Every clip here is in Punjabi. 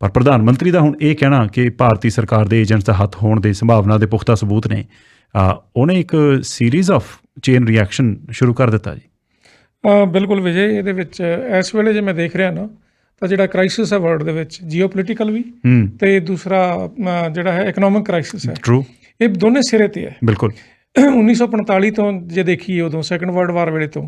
ਪਰ ਪ੍ਰਧਾਨ ਮੰਤਰੀ ਦਾ ਹੁਣ ਇਹ ਕਹਿਣਾ ਕਿ ਭਾਰਤੀ ਸਰਕਾਰ ਦੇ ਏਜੰਟਸ ਦਾ ਹੱਥ ਹੋਣ ਦੀ ਸੰਭਾਵਨਾ ਦੇ ਪੁਖਤਾ ਸਬੂਤ ਨੇ, ਉਹਨੇ ਇੱਕ ਸੀਰੀਜ਼ ਆਫ ਚੇਨ ਰਿਐਕਸ਼ਨ ਸ਼ੁਰੂ ਕਰ ਦਿੱਤਾ ਜੀ। ਬਿਲਕੁਲ ਵਿਜੇ, ਇਹਦੇ ਵਿੱਚ ਇਸ ਵੇਲੇ ਜੇ ਮੈਂ ਦੇਖ ਰਿਹਾ ਨਾ ਤਾਂ ਜਿਹੜਾ ਕ੍ਰਾਈਸਿਸ ਹੈ ਵਰਲਡ ਦੇ ਵਿੱਚ, ਜੀਓਪੋਲੀਟੀਕਲ ਵੀ ਤੇ ਦੂਸਰਾ ਜਿਹੜਾ ਹੈ ਇਕਨੋਮਿਕ ਕ੍ਰਾਈਸਿਸ ਹੈ, ਟਰੂ, ਇਹ ਦੋਨੇ ਸਿਰੇ ਤੇ ਹੈ। ਬਿਲਕੁਲ 1945 ਤੋਂ ਜੇ ਦੇਖੀਏ, ਉਦੋਂ ਸੈਕੰਡ ਵਰਲਡ ਵਾਰ ਵੇਲੇ ਤੋਂ,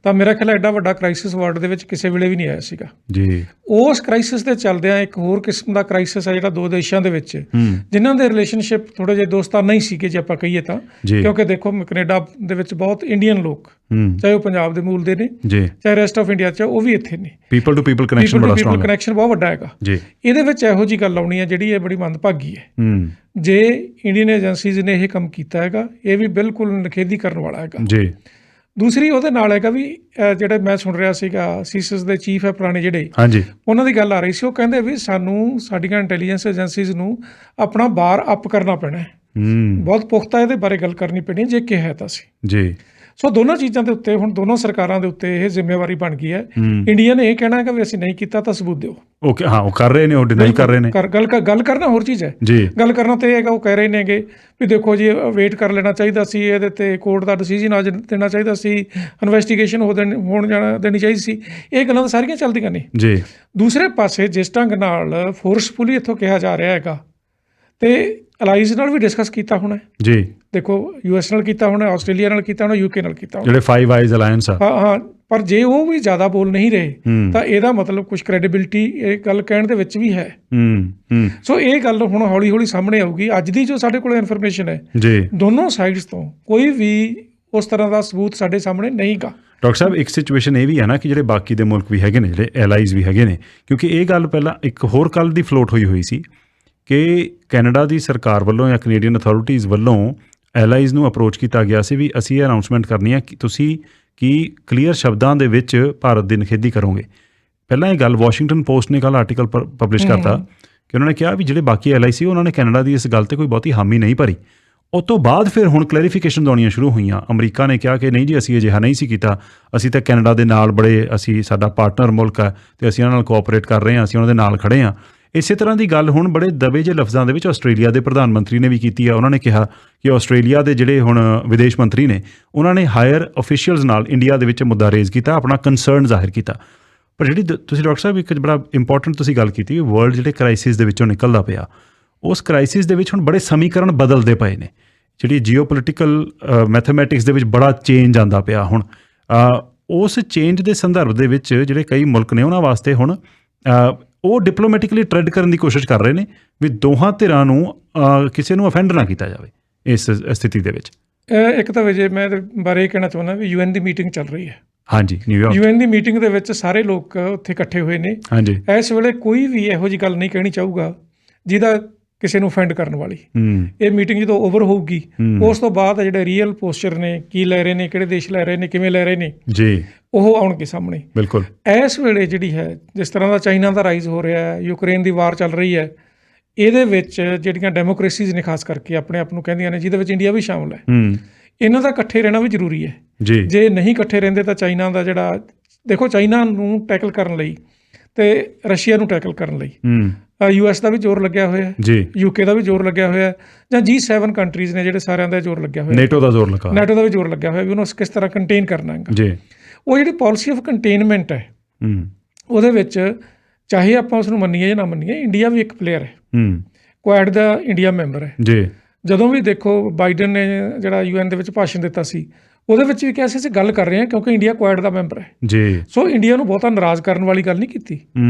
ਤਾਂ ਮੇਰਾ ਖਿਆਲ ਐਡਾ ਵੱਡਾ ਕ੍ਰਾਈਸਿਸ ਵਰਲਡ ਦੇ ਵਿੱਚ ਕਿਸੇ ਵੇਲੇ ਵੀ ਨਹੀਂ ਆਇਆ ਸੀਗਾ ਜੀ। ਉਸ ਕ੍ਰਾਈਸਿਸ ਦੇ ਚੱਲਦਿਆਂ ਇੱਕ ਹੋਰ ਕਿਸਮ ਦਾ ਕ੍ਰਾਈਸਿਸ ਹੈ ਜਿਹੜਾ ਦੋ ਦੇਸ਼ਾਂ ਦੇ ਵਿੱਚ, ਜਿਨ੍ਹਾਂ ਦੇ ਰਿਲੇਸ਼ਨਸ਼ਿਪ ਥੋੜ੍ਹੇ ਜਿਹੇ ਦੋਸਤਾਨਾ ਹੀ ਸੀਗੇ ਜੇ ਆਪਾਂ ਕਹੀਏ ਤਾਂ, ਕਿਉਂਕਿ ਦੇਖੋ ਕੈਨੇਡਾ ਦੇ ਵਿੱਚ ਬਹੁਤ ਇੰਡੀਅਨ ਲੋਕ, ਚਾਹੇ ਉਹ ਪੰਜਾਬ ਦੇ ਮੂਲ ਦੇ ਨੇ, ਚਾਹੇ ਰੈਸਟ ਆਫ ਇੰਡੀਆ 'ਚ ਉਹ ਵੀ ਇੱਥੇ ਨੇ, ਪੀਪਲ ਟੂ ਪੀਪਲ ਕਨੈਕਸ਼ਨ ਬਹੁਤ ਵੱਡਾ ਹੈਗਾ। ਇਹਦੇ ਵਿੱਚ ਇਹੋ ਜਿਹੀ ਗੱਲ ਆਉਣੀ ਹੈ ਜਿਹੜੀ ਇਹ ਬੜੀ ਮੰਦਭਾਗੀ ਹੈ। ਜੇ ਇੰਡੀਅਨ ਏਜੰਸੀਜ਼ ਨੇ ਇਹ ਕੰਮ ਕੀਤਾ ਹੈਗਾ, ਇਹ ਵੀ ਬਿਲਕੁਲ ਨਿਖੇਧੀ ਕਰਨ ਵਾਲਾ ਹੈਗਾ ਜੀ। ਦੂਸਰੀ ਉਹਦੇ ਨਾਲ ਹੈਗਾ ਵੀ ਜਿਹੜੇ ਮੈਂ ਸੁਣ ਰਿਹਾ ਸੀਗਾ ਸੀਸਸ ਦੇ ਚੀਫ ਹੈ ਪੁਰਾਣੇ ਜਿਹੜੇ, ਉਹਨਾਂ ਦੀ ਗੱਲ ਆ ਰਹੀ ਸੀ, ਉਹ ਕਹਿੰਦੇ ਵੀ ਸਾਨੂੰ ਸਾਡੀਆਂ ਇੰਟੈਲੀਜੈਂਸ ਏਜੰਸੀਜ਼ ਨੂੰ ਆਪਣਾ ਬਾਰ ਅਪ ਕਰਨਾ ਪੈਣਾ, ਬਹੁਤ ਪੁਖਤਾ ਇਹਦੇ ਬਾਰੇ ਗੱਲ ਕਰਨੀ ਪੈਣੀ ਜੇ ਕਿਹਾ ਤਾਂ ਸੀ ਜੀ। ਸੋ ਦੋਨੋਂ ਚੀਜ਼ਾਂ ਦੇ ਉੱਤੇ ਹੁਣ ਦੋਨੋਂ ਸਰਕਾਰਾਂ ਦੇ ਉੱਤੇ ਇਹ ਜ਼ਿੰਮੇਵਾਰੀ ਬਣ ਗਈ ਹੈ। ਇੰਡੀਆ ਨੇ ਇਹ ਕਹਿਣਾ ਹੈ ਕਿ ਵੀ ਅਸੀਂ ਨਹੀਂ ਕੀਤਾ ਤਾਂ ਸਬੂਤ ਦਿਓ। ਓਕੇ, ਹਾਂ, ਉਹ ਕਰ ਰਹੇ ਨੇ, ਉਹ ਡਿਨਾਈ ਕਰ ਰਹੇ ਨੇ। ਗੱਲ ਕਰਨਾ ਹੋਰ ਚੀਜ਼ ਹੈ ਜੀ, ਗੱਲ ਕਰਨਾ ਤਾਂ ਇਹ ਹੈਗਾ, ਉਹ ਕਹਿ ਰਹੇ ਨੇਗੇ ਵੀ ਦੇਖੋ ਜੀ ਵੇਟ ਕਰ ਲੈਣਾ ਚਾਹੀਦਾ ਸੀ, ਇਹਦੇ 'ਤੇ ਕੋਰਟ ਦਾ ਡਿਸੀਜ਼ਨ ਆ ਦੇਣਾ ਚਾਹੀਦਾ ਸੀ, ਇਨਵੈਸਟੀਗੇਸ਼ਨ ਦੇਣੀ ਚਾਹੀਦੀ ਸੀ। ਇਹ ਗੱਲਾਂ ਤਾਂ ਸਾਰੀਆਂ ਚੱਲਦੀਆਂ ਨੇ ਜੀ। ਦੂਸਰੇ ਪਾਸੇ ਜਿਸ ਢੰਗ ਨਾਲ ਫੋਰਸਫੁਲੀ ਇੱਥੋਂ ਕਿਹਾ ਜਾ ਰਿਹਾ ਹੈਗਾ, ਅਤੇ ਅਲਾਈਜ਼ ਨਾਲ ਵੀ ਡਿਸਕਸ ਕੀਤਾ ਹੋਣਾ ਜੀ। ਦੇਖੋ US ਨਾਲ ਕੀਤਾ ਹੋਣਾ, ਆਸਟ੍ਰੇਲੀਆ ਨਾਲ ਕੀਤਾ ਹੋਣਾ, UK ਨਾਲ ਕੀਤਾ ਹੋਣਾ, ਜਿਹੜੇ ਫਾਈਵ ਆਈਜ਼ ਅਲਾਇੰਸ ਆ। ਹਾਂ, ਪਰ ਜੇ ਉਹ ਵੀ ਜ਼ਿਆਦਾ ਬੋਲ ਨਹੀਂ ਰਹੇ ਤਾਂ ਇਹਦਾ ਮਤਲਬ ਕੁਛ ਕ੍ਰੈਡੀਬਿਲਿਟੀ ਇਹ ਗੱਲ ਕਹਿਣ ਦੇ ਵਿੱਚ ਵੀ ਹੈ। ਸੋ ਇਹ ਗੱਲ ਹੁਣ ਹੌਲੀ ਹੌਲੀ ਸਾਹਮਣੇ ਆਊਗੀ। ਅੱਜ ਦੀ ਜੋ ਸਾਡੇ ਕੋਲ ਇਨਫੋਰਮੇਸ਼ਨ ਹੈ ਜੀ, ਦੋਨੋਂ ਸਾਈਡਸ ਤੋਂ ਕੋਈ ਵੀ ਉਸ ਤਰ੍ਹਾਂ ਦਾ ਸਬੂਤ ਸਾਡੇ ਸਾਹਮਣੇ ਨਹੀਂ ਗਾ। ਡਾਕਟਰ ਸਾਹਿਬ, ਇੱਕ ਸਿਚੁਏਸ਼ਨ ਇਹ ਵੀ ਹੈ ਨਾ ਕਿ ਜਿਹੜੇ ਬਾਕੀ ਦੇ ਮੁਲਕ ਵੀ ਹੈਗੇ ਨੇ, ਜਿਹੜੇ ਐਲਾਈਜ਼ ਵੀ ਹੈਗੇ ਨੇ, ਕਿਉਂਕਿ ਇਹ ਗੱਲ ਪਹਿਲਾਂ ਇੱਕ ਹੋਰ ਕੱਲ੍ਹ ਦੀ ਫਲੋਟ ਹੋਈ ਸੀ ਕਿ ਕੈਨੇਡਾ ਦੀ ਸਰਕਾਰ ਵੱਲੋਂ ਜਾਂ ਕੈਨੇਡੀਅਨ ਅਥਾਰਟੀਜ਼ ਵੱਲੋਂ ਐਲਾਈਜ਼ ਨੂੰ ਅਪਰੋਚ ਕੀਤਾ ਗਿਆ ਸੀ ਵੀ ਅਸੀਂ ਇਹ ਅਨਾਊਂਸਮੈਂਟ ਕਰਨੀ ਹੈ ਕਿ ਤੁਸੀਂ ਕੀ ਕਲੀਅਰ ਸ਼ਬਦਾਂ ਦੇ ਵਿੱਚ ਭਾਰਤ ਦੀ ਨਿਖੇਧੀ ਕਰੋਗੇ। ਪਹਿਲਾਂ ਇਹ ਗੱਲ ਵਾਸ਼ਿੰਗਟਨ ਪੋਸਟ ਨੇ ਕੱਲ੍ਹ ਆਰਟੀਕਲ ਪਬਲਿਸ਼ ਕਰਤਾ ਕਿ ਉਹਨਾਂ ਨੇ ਕਿਹਾ ਵੀ ਜਿਹੜੇ ਬਾਕੀ ਐਲਾਈ ਸੀ ਉਹਨਾਂ ਨੇ ਕੈਨੇਡਾ ਦੀ ਇਸ ਗੱਲ 'ਤੇ ਕੋਈ ਬਹੁਤੀ ਹਾਮੀ ਨਹੀਂ ਭਰੀ। ਉਸ ਤੋਂ ਬਾਅਦ ਫਿਰ ਹੁਣ ਕਲੈਰੀਫਿਕੇਸ਼ਨ ਆਉਣੀਆਂ ਸ਼ੁਰੂ ਹੋਈਆਂ। ਅਮਰੀਕਾ ਨੇ ਕਿਹਾ ਕਿ ਨਹੀਂ ਜੀ, ਅਸੀਂ ਅਜਿਹਾ ਨਹੀਂ ਸੀ ਕੀਤਾ, ਅਸੀਂ ਤਾਂ ਕੈਨੇਡਾ ਦੇ ਨਾਲ ਅਸੀਂ ਸਾਡਾ ਪਾਰਟਨਰ ਮੁਲਕ ਹੈ ਅਤੇ ਅਸੀਂ ਉਹਨਾਂ ਨਾਲ ਕੋਆਪਰੇਟ ਕਰ ਰਹੇ ਹਾਂ, ਅਸੀਂ ਉਹਨਾਂ ਦੇ ਨਾਲ ਖੜ੍ਹੇ ਹਾਂ। ਇਸੇ ਤਰ੍ਹਾਂ ਦੀ ਗੱਲ ਹੁਣ ਬੜੇ ਦਬੇ ਜਿਹੇ ਲਫ਼ਜ਼ਾਂ ਦੇ ਵਿੱਚ ਆਸਟ੍ਰੇਲੀਆ ਦੇ ਪ੍ਰਧਾਨ ਮੰਤਰੀ ਨੇ ਵੀ ਕੀਤੀ ਹੈ। ਉਹਨਾਂ ਨੇ ਕਿਹਾ ਕਿ ਆਸਟ੍ਰੇਲੀਆ ਦੇ ਜਿਹੜੇ ਹੁਣ ਵਿਦੇਸ਼ ਮੰਤਰੀ ਨੇ, ਉਹਨਾਂ ਨੇ ਹਾਇਰ ਅਫੀਸ਼ੀਅਲਸ ਨਾਲ ਇੰਡੀਆ ਦੇ ਵਿੱਚ ਮੁੱਦਾ ਰੇਜ਼ ਕੀਤਾ, ਆਪਣਾ ਕੰਸਰਨ ਜ਼ਾਹਿਰ ਕੀਤਾ। ਪਰ ਜਿਹੜੀ ਤੁਸੀਂ ਡਾਕਟਰ ਸਾਹਿਬ ਇੱਕ ਬੜਾ ਇੰਪੋਰਟੈਂਟ ਤੁਸੀਂ ਗੱਲ ਕੀਤੀ, ਵਰਲਡ ਜਿਹੜੇ ਕ੍ਰਾਈਸਿਸ ਦੇ ਵਿੱਚੋਂ ਨਿਕਲਦਾ ਪਿਆ, ਉਸ ਕ੍ਰਾਈਸਿਸ ਦੇ ਵਿੱਚ ਹੁਣ ਬੜੇ ਸਮੀਕਰਨ ਬਦਲਦੇ ਪਏ ਨੇ। ਜਿਹੜੀ ਜੀਓਪੋਲੀਟੀਕਲ ਮੈਥਮੈਟਿਕਸ ਦੇ ਵਿੱਚ ਬੜਾ ਚੇਂਜ ਆਉਂਦਾ ਪਿਆ ਹੁਣ। ਉਸ ਚੇਂਜ ਦੇ ਸੰਦਰਭ ਦੇ ਵਿੱਚ ਜਿਹੜੇ ਕਈ ਮੁਲਕ ਨੇ, ਉਹਨਾਂ ਵਾਸਤੇ ਹੁਣ ਉਹ ਡਿਪਲੋਮੈਟਿਕਲੀ ਟ੍ਰੈਡ ਕਰਨ ਦੀ ਕੋਸ਼ਿਸ਼ ਕਰ ਰਹੇ ਨੇ ਵੀ ਦੋਹਾਂ ਧਿਰਾਂ ਨੂੰ ਕਿਸੇ ਨੂੰ ਅਫੈਂਡ ਨਾ ਕੀਤਾ ਜਾਵੇ ਇਸ ਸਥਿਤੀ ਦੇ ਵਿੱਚ। ਇੱਕ ਤਾਂ ਵਜੇ ਮੈਂ ਬਾਰੇ ਇਹ ਕਹਿਣਾ ਚਾਹੁੰਦਾ ਵੀ UN ਦੀ ਮੀਟਿੰਗ ਚੱਲ ਰਹੀ ਹੈ। ਹਾਂਜੀ, ਨਿਊਯਾਰਕ UN ਦੀ ਮੀਟਿੰਗ ਦੇ ਵਿੱਚ ਸਾਰੇ ਲੋਕ ਉੱਥੇ ਇਕੱਠੇ ਹੋਏ ਨੇ। ਹਾਂਜੀ, ਇਸ ਵੇਲੇ ਕੋਈ ਵੀ ਇਹੋ ਜਿਹੀ ਗੱਲ ਨਹੀਂ ਕਹਿਣੀ ਚਾਹੂਗਾ ਜਿਹਦਾ ਕਿਸੇ ਨੂੰ ਅਫੈਂਡ ਕਰਨ ਵਾਲੀ। ਇਹ ਮੀਟਿੰਗ ਜਦੋਂ ਓਵਰ ਹੋਊਗੀ, ਉਸ ਤੋਂ ਬਾਅਦ ਜਿਹੜੇ ਰੀਅਲ ਪੋਸਚਰ ਨੇ, ਕੀ ਲੈ ਰਹੇ ਨੇ, ਕਿਹੜੇ ਦੇਸ਼ ਲੈ ਰਹੇ ਨੇ, ਕਿਵੇਂ ਲੈ ਰਹੇ ਨੇ ਜੀ, ਉਹ ਆਉਣਗੇ ਸਾਹਮਣੇ। ਬਿਲਕੁਲ ਇਸ ਵੇਲੇ ਜਿਹੜੀ ਹੈ, ਜਿਸ ਤਰ੍ਹਾਂ ਦਾ ਚਾਈਨਾ ਦਾ ਰਾਈਜ਼ ਹੋ ਰਿਹਾ ਹੈ, ਯੂਕਰੇਨ ਦੀ ਵਾਰ ਚੱਲ ਰਹੀ ਹੈ, ਇਹਦੇ ਵਿੱਚ ਜਿਹੜੀਆਂ ਡੈਮੋਕ੍ਰੇਸੀਜ਼ ਨੇ ਖਾਸ ਕਰਕੇ ਆਪਣੇ ਆਪ ਨੂੰ ਕਹਿੰਦੀਆਂ ਨੇ, ਜਿਹਦੇ ਵਿੱਚ ਇੰਡੀਆ ਵੀ ਸ਼ਾਮਲ ਹੈ, ਇਹਨਾਂ ਦਾ ਇਕੱਠੇ ਰਹਿਣਾ ਵੀ ਜ਼ਰੂਰੀ ਹੈ ਜੀ। ਜੇ ਨਹੀਂ ਇਕੱਠੇ ਰਹਿੰਦੇ ਤਾਂ ਚਾਈਨਾ ਦਾ ਜਿਹੜਾ, ਦੇਖੋ ਚਾਈਨਾ ਨੂੰ ਟੈਕਲ ਕਰਨ ਲਈ ਅਤੇ ਰਸ਼ੀਆ ਨੂੰ ਟੈਕਲ ਕਰਨ ਲਈ US ਦਾ ਵੀ ਜ਼ੋਰ ਲੱਗਿਆ ਹੋਇਆ ਹੈ ਜੀ, UK ਦਾ ਵੀ ਜ਼ੋਰ ਲੱਗਿਆ ਹੋਇਆ ਹੈ, ਜਾਂ G7 ਕੰਟਰੀਜ਼ ਨੇ ਜਿਹੜੇ ਸਾਰਿਆਂ ਦਾ ਜ਼ੋਰ ਲੱਗਿਆ ਹੋਇਆ, ਨੇਟੋ ਦਾ ਵੀ ਜ਼ੋਰ ਲੱਗਿਆ ਹੋਇਆ ਵੀ ਉਹਨੂੰ ਕਿਸ ਤਰ੍ਹਾਂ ਕੰਟੇਨ ਕਰਨਾ ਹੈਗਾ ਜੀ। ਉਹ ਜਿਹੜੀ ਪਾਲਿਸੀ ਆਫ ਕੰਟੇਨਮੈਂਟ ਹੈ, ਉਹਦੇ ਵਿੱਚ ਚਾਹੇ ਆਪਾਂ ਉਸ ਨੂੰ ਮੰਨੀਏ ਜਾਂ ਨਾ ਮੰਨੀਏ, ਇੰਡੀਆ ਵੀ ਇੱਕ ਪਲੇਅਰ ਹੈ। ਕੁਆਡ ਦਾ ਇੰਡੀਆ ਮੈਂਬਰ ਹੈ ਜੀ। ਜਦੋਂ ਵੀ ਦੇਖੋ ਬਾਈਡਨ ਨੇ ਜਿਹੜਾ UN ਦੇ ਵਿੱਚ ਭਾਸ਼ਣ ਦਿੱਤਾ ਸੀ, ਉਹਦੇ ਵਿੱਚ ਵੀ ਕਿਹਾ ਸੀ ਅਸੀਂ ਗੱਲ ਕਰ ਰਹੇ ਹਾਂ ਕਿਉਂਕਿ ਇੰਡੀਆ ਕੁਆਡ ਦਾ ਮੈਂਬਰ ਹੈ ਜੀ। ਸੋ ਇੰਡੀਆ ਨੂੰ ਬਹੁਤਾ ਨਾਰਾਜ਼ ਕਰਨ ਵਾਲੀ ਗੱਲ ਨਹੀਂ ਕੀਤੀ।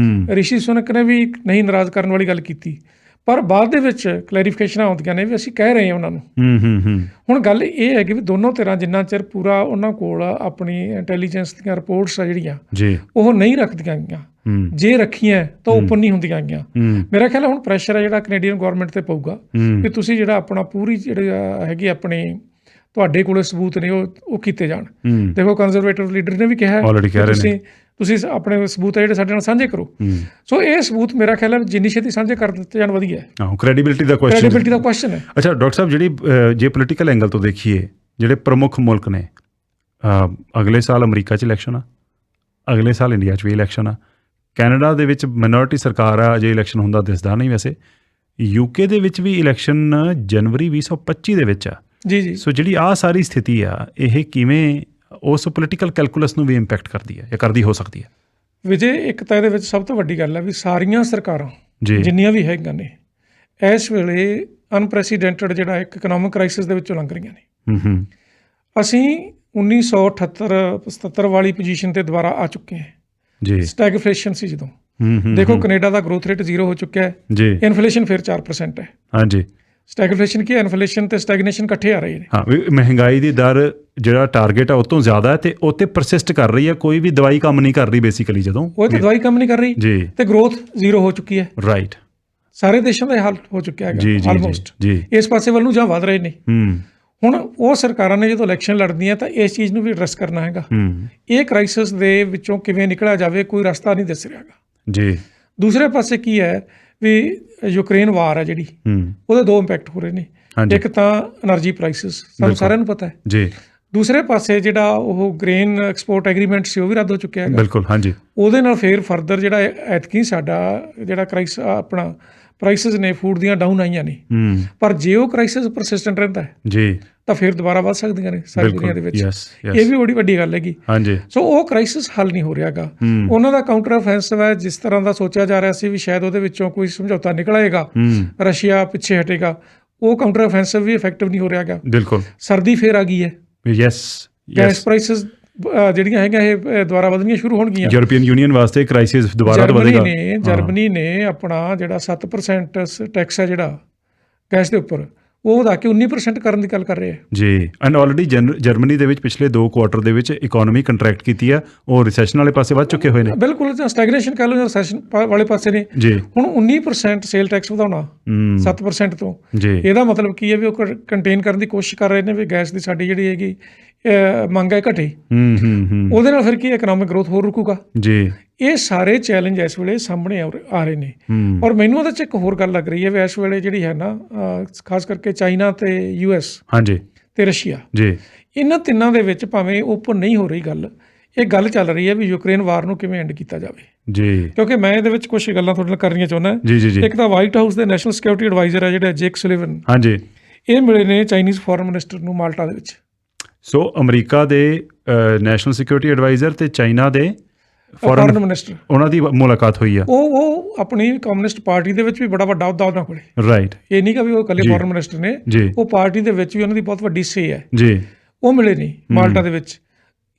ਰਿਸ਼ੀ ਸੁਨਕ ਨੇ ਵੀ ਨਹੀਂ ਨਾਰਾਜ਼ ਕਰਨ ਵਾਲੀ ਗੱਲ ਕੀਤੀ, ਪਰ ਬਾਅਦ ਦੇ ਵਿੱਚ ਕਲੈਰੀਫਿਕੇਸ਼ਨਾਂ ਆਉਂਦੀਆਂ ਨੇ ਵੀ ਅਸੀਂ ਕਹਿ ਰਹੇ ਹਾਂ ਉਹਨਾਂ ਨੂੰ। ਹੁਣ ਗੱਲ ਇਹ ਹੈ ਕਿ ਵੀ ਦੋਨੋਂ ਧਿਰਾਂ ਜਿੰਨਾ ਚਿਰ ਪੂਰਾ ਉਹਨਾਂ ਕੋਲ ਆਪਣੀ ਇੰਟੈਲੀਜੈਂਸ ਦੀਆਂ ਰਿਪੋਰਟਸ ਆ ਜਿਹੜੀਆਂ ਉਹ ਨਹੀਂ ਰੱਖਦੀਆਂ ਗਈਆਂ, ਜੇ ਰੱਖੀਆਂ ਤਾਂ ਓਪਨ ਨਹੀਂ ਹੁੰਦੀਆਂ ਗਈਆਂ। ਮੇਰਾ ਖਿਆਲ ਹੁਣ ਪ੍ਰੈਸ਼ਰ ਹੈ ਜਿਹੜਾ ਕੈਨੇਡੀਅਨ ਗੌਰਮੈਂਟ 'ਤੇ ਪਊਗਾ ਕਿ ਤੁਸੀਂ ਜਿਹੜਾ ਆਪਣਾ ਪੂਰੀ ਜਿਹੜੀ ਹੈਗੀ ਆਪਣੀ ਤੁਹਾਡੇ ਕੋਲ ਸਬੂਤ ਨੇ ਉਹ ਕੀਤੇ ਜਾਣ। ਦੇਖੋ ਕੰਜ਼ਰਵੇਟਿਵ ਲੀਡਰ ਨੇ ਵੀ ਕਿਹਾ ਤੁਸੀਂ ਆਪਣੇ ਸਬੂਤ ਹੈ ਜਿਹੜੇ ਸਾਡੇ ਨਾਲ ਸਾਂਝੇ ਕਰੋ। ਸੋ ਇਹ ਸਬੂਤ ਮੇਰਾ ਖਿਆਲ ਹੈ ਜਿੰਨੀ ਛੇਤੀ ਸਾਂਝੇ ਕਰ ਦਿੱਤੇ ਜਾਣ ਵਧੀਆ ਹੈ। ਕ੍ਰੈਡੀਬਿਲਿਟੀ ਦਾ ਕੁਐਸਚਨ ਹੈ। ਅੱਛਾ ਡਾਕਟਰ ਸਾਹਿਬ, ਜਿਹੜੀ ਜੇ ਪੋਲੀਟੀਕਲ ਐਂਗਲ ਤੋਂ ਦੇਖੀਏ, ਜਿਹੜੇ ਪ੍ਰਮੁੱਖ ਮੁਲਕ ਨੇ, ਅਗਲੇ ਸਾਲ ਅਮਰੀਕਾ 'ਚ ਇਲੈਕਸ਼ਨ ਆ, ਅਗਲੇ ਸਾਲ ਇੰਡੀਆ 'ਚ ਵੀ ਇਲੈਕਸ਼ਨ ਆ, ਕੈਨੇਡਾ ਦੇ ਵਿੱਚ ਮਾਈਨੋਰਿਟੀ ਸਰਕਾਰ ਆ, ਅਜੇ ਇਲੈਕਸ਼ਨ ਹੁੰਦਾ ਦਿਸਦਾ ਨਹੀਂ। ਵੈਸੇ UK ਦੇ ਵਿੱਚ ਵੀ ਇਲੈਕਸ਼ਨ ਜਨਵਰੀ 2025 ਦੇ ਵਿੱਚ ਆ। ਜੀ। ਸੋ ਜਿਹੜੀ ਆਹ ਸਾਰੀ ਸਥਿਤੀ ਆ, ਇਹ ਕਿਵੇਂ ਉਸ ਪੋਲੀਟੀਕਲ ਕੈਲਕੂਲਸ ਨੂੰ ਵੀ ਇੰਪੈਕਟ ਕਰਦੀ ਹੈ ਜਾਂ ਕਰਦੀ ਹੋ ਸਕਦੀ ਹੈ? ਵਿਜੇ, ਇੱਕ ਤਾਂ ਇਹਦੇ ਵਿੱਚ ਸਭ ਤੋਂ ਵੱਡੀ ਗੱਲ ਹੈ ਵੀ ਸਾਰੀਆਂ ਸਰਕਾਰਾਂ ਜਿੰਨੀਆਂ ਵੀ ਹੈਗੀਆਂ ਨੇ ਇਸ ਵੇਲੇ ਅਨਪ੍ਰੈਸੀਡੈਂਟਡ ਜਿਹੜਾ ਇੱਕ ਇਕਨੋਮਿਕ ਕ੍ਰਾਈਸਿਸ ਦੇ ਵਿੱਚੋਂ ਲੰਘ ਰਹੀਆਂ ਨੇ। ਅਸੀਂ 1977 ਵਾਲੀ ਪੋਜੀਸ਼ਨ ਤੇ ਦੁਬਾਰਾ ਆ ਚੁੱਕੇ ਹਾਂ ਜੀ। ਸਟੈਗਫਲੇਸ਼ਨ ਸੀ ਜਦੋਂ, ਦੇਖੋ ਕੈਨੇਡਾ ਦਾ ਗਰੋਥ ਰੇਟ 0 ਹੋ ਚੁੱਕਿਆ ਹੈ ਜੀ, ਇਨਫਲੇਸ਼ਨ ਫਿਰ 4% ਹੈ। ਹਾਂਜੀ, ਸਟੈਗਫਲੇਸ਼ਨ ਕੀ ਹੈ? ਇਨਫਲੇਸ਼ਨ ਤੇ ਸਟੈਗਨੇਸ਼ਨ ਇਕੱਠੇ ਆ ਰਹੇ ਨੇ। ਹਾਂ, ਮਹਿੰਗਾਈ ਦੀ ਦਰ ਜਿਹੜਾ ਟਾਰਗੇਟ ਆ ਉਹ ਤੋਂ ਜ਼ਿਆਦਾ ਹੈ ਤੇ ਉਹ ਤੇ ਪਰਸਿਸਟ ਕਰ ਰਹੀ ਹੈ। ਕੋਈ ਵੀ ਦਵਾਈ ਕੰਮ ਨਹੀਂ ਕਰ ਰਹੀ ਬੇਸਿਕਲੀ, ਜਦੋਂ ਉਹ ਤੇ ਦਵਾਈ ਕੰਮ ਨਹੀਂ ਕਰ ਰਹੀ ਜੀ, ਤੇ ਗਰੋਥ 0 ਹੋ ਚੁੱਕੀ ਹੈ। ਰਾਈਟ, ਸਾਰੇ ਦੇਸ਼ਾਂ ਦਾ ਹਾਲ ਹੋ ਚੁੱਕਿਆ ਹੈਗਾ ਆਲਮੋਸਟ। ਇਸ ਪਾਸੇ ਵੱਲ ਨੂੰ ਜਾਂ ਵਧ ਰਹੇ ਨੇ। ਹੁਣ ਉਹ ਸਰਕਾਰਾਂ ਨੇ ਜਦੋਂ ਇਲੈਕਸ਼ਨ ਲੜਦੀਆਂ ਤਾਂ ਇਸ ਚੀਜ਼ ਨੂੰ ਵੀ ਐਡਰੈਸ ਕਰਨਾ ਹੈਗਾ। ਇਹ ਕ੍ਰਾਈਸਿਸ ਦੇ ਵਿੱਚੋਂ ਕਿਵੇਂ ਨਿਕਲਿਆ ਜਾਵੇ, ਕੋਈ ਰਸਤਾ ਨਹੀਂ ਦਿਸ ਰਿਹਾ ਹੈਗਾ ਜੀ। ਦੂਸਰੇ ਪਾਸੇ ਕੀ ਹੈ ਵੀ ਯੂਕਰੇਨ ਵਾਰ ਹੈ ਜਿਹੜੀ, ਉਹਦੇ ਦੋ ਇੰਪੈਕਟ ਹੋ ਰਹੇ ਨੇ। ਇੱਕ ਤਾਂ એનર્ਜੀ ਪ੍ਰਾਈਸਿਸ, ਸਾਨੂੰ ਸਾਰਿਆਂ ਨੂੰ ਪਤਾ ਹੈ ਜੀ। ਦੂਸਰੇ ਪਾਸੇ ਜਿਹੜਾ ਉਹ ਗ੍ਰੇਨ ਐਕਸਪੋਰਟ ਐਗਰੀਮੈਂਟ ਸੀ ਉਹ ਵੀ ਰੱਦ ਹੋ ਚੁੱਕਿਆ ਹੈਗਾ। ਬਿਲਕੁਲ, ਹਾਂਜੀ। ਉਹਦੇ ਨਾਲ ਫੇਰ ਫਰਦਰ ਜਿਹੜਾ ਐਤਕੀ ਸਾਡਾ ਜਿਹੜਾ ਆਪਣਾ ਪ੍ਰਾਈਸਿਸ ਨੇ ਫੂਡ ਦੀਆਂ ਡਾਊਨ ਆਈਆਂ ਨੇ। ਪਰ ਜੇ ਉਹ ਕ੍ਰਾਈਸਿਸ ਪਰਸਿਸਟੈਂਟ ਰਹਿੰਦਾ ਹੈ ਜੀ ਤਾਂ ਫਿਰ ਦੁਬਾਰਾ ਵੱਧ ਸਕਦੀਆਂ ਨੇ ਸਾਰੀ ਦੁਨੀਆ ਦੇ ਵਿੱਚ। ਇਹ ਵੀ ਬੜੀ ਵੱਡੀ ਗੱਲ ਹੈਗੀ। ਸੋ ਉਹ ਕ੍ਰਾਈਸਿਸ ਹੱਲ ਨਹੀਂ ਹੋ ਰਿਹਾ ਹੈਗਾ। ਉਹਨਾਂ ਦਾ ਕਾਊਂਟਰ ਅਫੈਂਸਿਵ ਹੈ, ਜਿਸ ਤਰ੍ਹਾਂ ਦਾ ਸੋਚਿਆ ਜਾ ਰਿਹਾ ਸੀ ਵੀ ਸ਼ਾਇਦ ਉਹਦੇ ਵਿੱਚੋਂ ਕੋਈ ਸਮਝੌਤਾ ਨਿਕਲ ਆਏਗਾ, ਰਸ਼ੀਆ ਪਿੱਛੇ ਹਟੇਗਾ, ਉਹ ਕਾਊਂਟਰ ਅਫੈਂਸਿਵ ਵੀ ਇਫੈਕਟਿਵ ਨਹੀਂ ਹੋ ਰਿਹਾ ਹੈਗਾ। ਬਿਲਕੁਲ, ਸਰਦੀ ਫੇਰ ਆ ਗਈ ਹੈ। ਗੈਸ ਪ੍ਰਾਈਸਿਸ ਜਿਹੜੀਆਂ ਹੈਗੀਆਂ ਇਹ ਦੁਬਾਰਾ ਵਧਣੀਆਂ ਸ਼ੁਰੂ ਹੋਣਗੀਆਂ। ਯੂਰਪੀਅਨ ਯੂਨੀਅਨ ਵਾਸਤੇ ਕ੍ਰਾਈਸਿਸ ਦੁਬਾਰਾ ਵਧੇਗਾ। ਜਰਮਨੀ ਨੇ ਆਪਣਾ ਜਿਹੜਾ 7% ਟੈਕਸ ਹੈ ਜਿਹੜਾ ਗੈਸ ਦੇ ਉੱਪਰ, ਉਹ ਵਧਾ ਕੇ 19% ਕਰਨ ਦੀ ਗੱਲ ਕਰ ਰਹੇ ਹੈ ਜੀ। ਐਂਡ ਆਲਰੇਡੀ ਜਰਮਨੀ ਦੇ ਵਿੱਚ ਪਿਛਲੇ 2 ਕੁਆਟਰ ਦੇ ਵਿੱਚ ਇਕਨੋਮੀ ਕੰਟਰੈਕਟ ਕੀਤੀ ਆ, ਉਹ ਰਿਸੈਸ਼ਨ ਵਾਲੇ ਪਾਸੇ ਵੱਧ ਚੁੱਕੇ ਹੋਏ ਨੇ। ਬਿਲਕੁਲ, ਸਟੈਗਨੇਸ਼ਨ ਕਹਿ ਲਓ ਜਾਂ ਰਿਸੈਸ਼ਨ ਵਾਲੇ ਪਾਸੇ ਨੇ ਜੀ। ਹੁਣ 19% ਸੇਲ ਟੈਕਸ ਵਧਾਉਣਾ 7% ਤੋਂ ਜੀ, ਇਹਦਾ ਮਤਲਬ ਕੀ ਹੈ ਵੀ ਉਹ ਕੰਟੇਨ ਕਰਨ ਦੀ ਕੋਸ਼ਿਸ਼ ਕਰ ਰਹੇ ਨੇ ਵੀ ਗੈਸ ਦੀ ਸਾਡੀ ਜਿਹੜੀ ਹੈਗੀ ਮੰਗ ਹੈ ਘਟੇ। ਉਹਦੇ ਨਾਲ ਫਿਰ ਕੀ ਇਕਨੋਮਿਕ ਗਰੋਥ ਹੋਰ ਰੁਕੂਗਾ ਜੀ। ਇਹ ਸਾਰੇ ਚੈਲੰਜ ਇਸ ਵੇਲੇ ਸਾਹਮਣੇ ਆ ਰਹੇ ਨੇ। ਔਰ ਮੈਨੂੰ ਉਹਦੇ 'ਚ ਇੱਕ ਹੋਰ ਗੱਲ ਲੱਗ ਰਹੀ ਹੈ ਵੀ ਇਸ ਵੇਲੇ ਜਿਹੜੀ ਹੈ ਨਾ, ਖਾਸ ਕਰਕੇ ਚਾਈਨਾ ਤੇ US ਹਾਂਜੀ ਤੇ ਰਸ਼ੀਆ ਜੀ, ਇਹਨਾਂ ਤਿੰਨਾਂ ਦੇ ਵਿੱਚ ਭਾਵੇਂ ਓਪਨ ਨਹੀਂ ਹੋ ਰਹੀ ਗੱਲ, ਇਹ ਗੱਲ ਚੱਲ ਰਹੀ ਹੈ ਵੀ ਯੂਕਰੇਨ ਵਾਰ ਨੂੰ ਕਿਵੇਂ ਐਂਡ ਕੀਤਾ ਜਾਵੇ ਜੀ। ਕਿਉਂਕਿ ਮੈਂ ਇਹਦੇ ਵਿੱਚ ਕੁਝ ਗੱਲਾਂ ਤੁਹਾਡੇ ਨਾਲ ਕਰਨੀਆਂ ਚਾਹੁੰਦਾ ਜੀ। ਇੱਕ ਤਾਂ ਵਾਈਟ ਹਾਊਸ ਦੇ ਨੈਸ਼ਨਲ ਸਿਕਿਉਰਿਟੀ ਐਡਵਾਈਜ਼ਰ ਹੈ ਜਿਹੜਾ ਜੇਕ ਸੁਲੀਵਨ, ਹਾਂਜੀ, ਇਹ ਮਿਲੇ ਨੇ ਚਾਈਨੀਜ਼ ਫੋਰਨ ਮਿਨਿਸਟਰ ਨੂੰ ਮਾਲਟਾ ਦੇ ਵਿੱਚ। ਸੋ ਅਮਰੀਕਾ ਦੇ ਨੈਸ਼ਨਲ ਸਿਕਿਉਰਿਟੀ ਐਡਵਾਈਜ਼ਰ ਤੇ ਚਾਈਨਾ ਦੇ ਫੋਰਨ ਮਿਨਿਸਟਰ, ਉਹਨਾਂ ਦੀ ਮੁਲਾਕਾਤ ਹੋਈ ਆ। ਉਹ ਆਪਣੀ ਕਮਿਊਨਿਸਟ ਪਾਰਟੀ ਦੇ ਵਿੱਚ ਵੀ ਬੜਾ ਵੱਡਾ ਅਹੁਦਾ ਉਹਨਾਂ ਕੋਲੇ। ਰਾਈਟ, ਇਹ ਨਹੀਂ ਕਿ ਵੀ ਉਹ ਇਕੱਲੇ ਫੋਰਨ ਮਿਨਿਸਟਰ ਨੇ, ਉਹ ਪਾਰਟੀ ਦੇ ਵਿੱਚ ਵੀ ਉਹਨਾਂ ਦੀ ਬਹੁਤ ਵੱਡੀ ਸੇ ਹੈ ਜੀ। ਉਹ ਮਿਲੇ ਨੇ ਮਾਲਟਾ ਦੇ ਵਿੱਚ।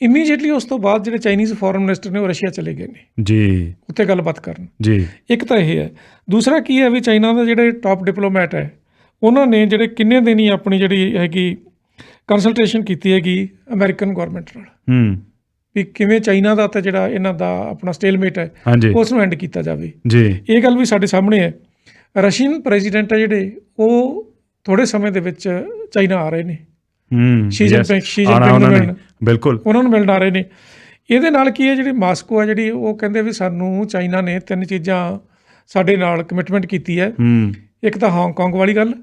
ਇਮੀਡੀਏਟਲੀ ਉਸ ਤੋਂ ਬਾਅਦ ਜਿਹੜੇ ਚਾਈਨੀਜ਼ ਫੋਰਨ ਮਿਨਿਸਟਰ ਨੇ ਉਹ ਰਸ਼ੀਆ ਚਲੇ ਗਏ ਨੇ ਜੀ, ਉੱਥੇ ਗੱਲਬਾਤ ਕਰਨ ਜੀ। ਇੱਕ ਤਾਂ ਇਹ ਹੈ। ਦੂਸਰਾ ਕੀ ਹੈ ਵੀ ਚਾਈਨਾ ਦੇ ਜਿਹੜੇ ਟਾਪ ਡਿਪਲੋਮੈਟ ਹੈ, ਉਹਨਾਂ ਨੇ ਜਿਹੜੇ ਕਿੰਨੇ ਦਿਨ ਹੀ ਆਪਣੀ ਜਿਹੜੀ ਹੈਗੀ ਕੰਸਲਟੇਸ਼ਨ ਕੀਤੀ ਹੈਗੀ ਅਮਰੀਕਨ ਗੌਰਮੈਂਟ ਨਾਲ ਵੀ ਕਿਵੇਂ ਚਾਈਨਾ ਦਾ ਤਾਂ ਜਿਹੜਾ ਇਹਨਾਂ ਦਾ ਆਪਣਾ ਸਟੇਲਮੇਟ ਹੈ ਉਸ ਨੂੰ ਐਂਡ ਕੀਤਾ ਜਾਵੇ ਜੀ। ਇਹ ਗੱਲ ਵੀ ਸਾਡੇ ਸਾਹਮਣੇ ਹੈ। ਰਸ਼ੀਅਨ ਪ੍ਰੈਜ਼ੀਡੈਂਟ ਹੈ ਜਿਹੜੇ, ਉਹ ਥੋੜ੍ਹੇ ਸਮੇਂ ਦੇ ਵਿੱਚ ਚਾਈਨਾ ਆ ਰਹੇ ਨੇ। ਸ਼ੀ ਜਿਨਪਿੰਗ ਨੂੰ ਮਿਲਣ, ਬਿਲਕੁਲ ਉਹਨਾਂ ਨੂੰ ਮਿਲਣ ਆ ਰਹੇ ਨੇ। ਇਹਦੇ ਨਾਲ ਕੀ ਹੈ, ਜਿਹੜੀ ਮਾਸਕੋ ਹੈ ਜਿਹੜੀ, ਉਹ ਕਹਿੰਦੇ ਵੀ ਸਾਨੂੰ ਚਾਈਨਾ ਨੇ 3 ਚੀਜ਼ਾਂ ਸਾਡੇ ਨਾਲ ਕਮਿਟਮੈਂਟ ਕੀਤੀ ਹੈ। ਇੱਕ ਤਾਂ ਹਾਂਗਕਾਂਗ ਵਾਲੀ ਗੱਲ,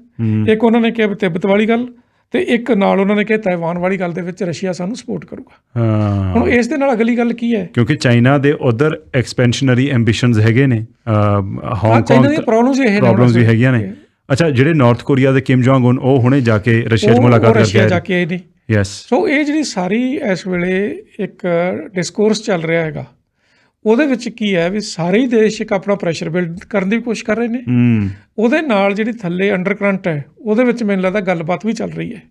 ਇੱਕ ਉਹਨਾਂ ਨੇ ਕਿਹਾ ਤਿੱਬਤ ਵਾਲੀ ਗੱਲ, ਤੇ ਇੱਕ ਨਾਲ ਉਹਨਾਂ ਨੇ ਕਿਹਾ ਤਾਇਵਾਨ ਵਾਲੀ ਗੱਲ ਦੇ ਵਿੱਚ ਰਸ਼ੀਆ ਸਾਨੂੰ ਸਪੋਰਟ ਕਰੂਗਾ। ਹੁਣ ਇਸ ਦੇ ਨਾਲ ਅਗਲੀ ਗੱਲ ਕੀ ਹੈ, ਕਿਉਂਕਿ ਚਾਈਨਾ ਦੇ ਉਧਰ ਐਕਸਪੈਂਸ਼ਨਰੀ ਐਂਬੀਸ਼ਨਸ ਹੈਗੇ ਨੇ, ਹਾਂਗਕਾਂਗ ਦੀਆਂ ਪ੍ਰੋਬਲਮਸ ਵੀ ਹੈਗੀਆਂ ਨੇ। ਅੱਛਾ, ਜਿਹੜੇ ਨਾਰਥ ਕੋਰੀਆ ਦੇ ਕਿਮ ਜੋਂਗ ਉਨ, ਉਹ ਹੁਣੇ ਜਾ ਕੇ ਰਸ਼ੀਆ 'ਚ ਮੁਲਾਕਾਤ ਕਰਕੇ ਆਏ ਨੇ। ਯੈਸ। ਸੋ ਇਹ ਜਿਹੜੀ ਸਾਰੀ ਇਸ ਵੇਲੇ ਇੱਕ ਡਿਸਕੋਰਸ ਚੱਲ ਰਿਹਾ ਹੈਗਾ, ਉਹਦੇ ਵਿੱਚ ਕੀ ਹੈ ਵੀ ਸਾਰੇ ਹੀ ਦੇਸ਼ ਇੱਕ ਆਪਣਾ ਪ੍ਰੈਸ਼ਰ ਬਿਲਡ ਕਰਨ ਦੀ ਕੋਸ਼ਿਸ਼ ਕਰ ਰਹੇ ਨੇ। ਉਹਦੇ ਨਾਲ ਜਿਹੜੀ ਥੱਲੇ ਅੰਡਰ ਕਰੰਟ ਹੈ, ਉਹਦੇ ਵਿੱਚ ਮੈਨੂੰ ਲੱਗਦਾ ਗੱਲਬਾਤ ਵੀ ਚੱਲ ਰਹੀ ਹੈ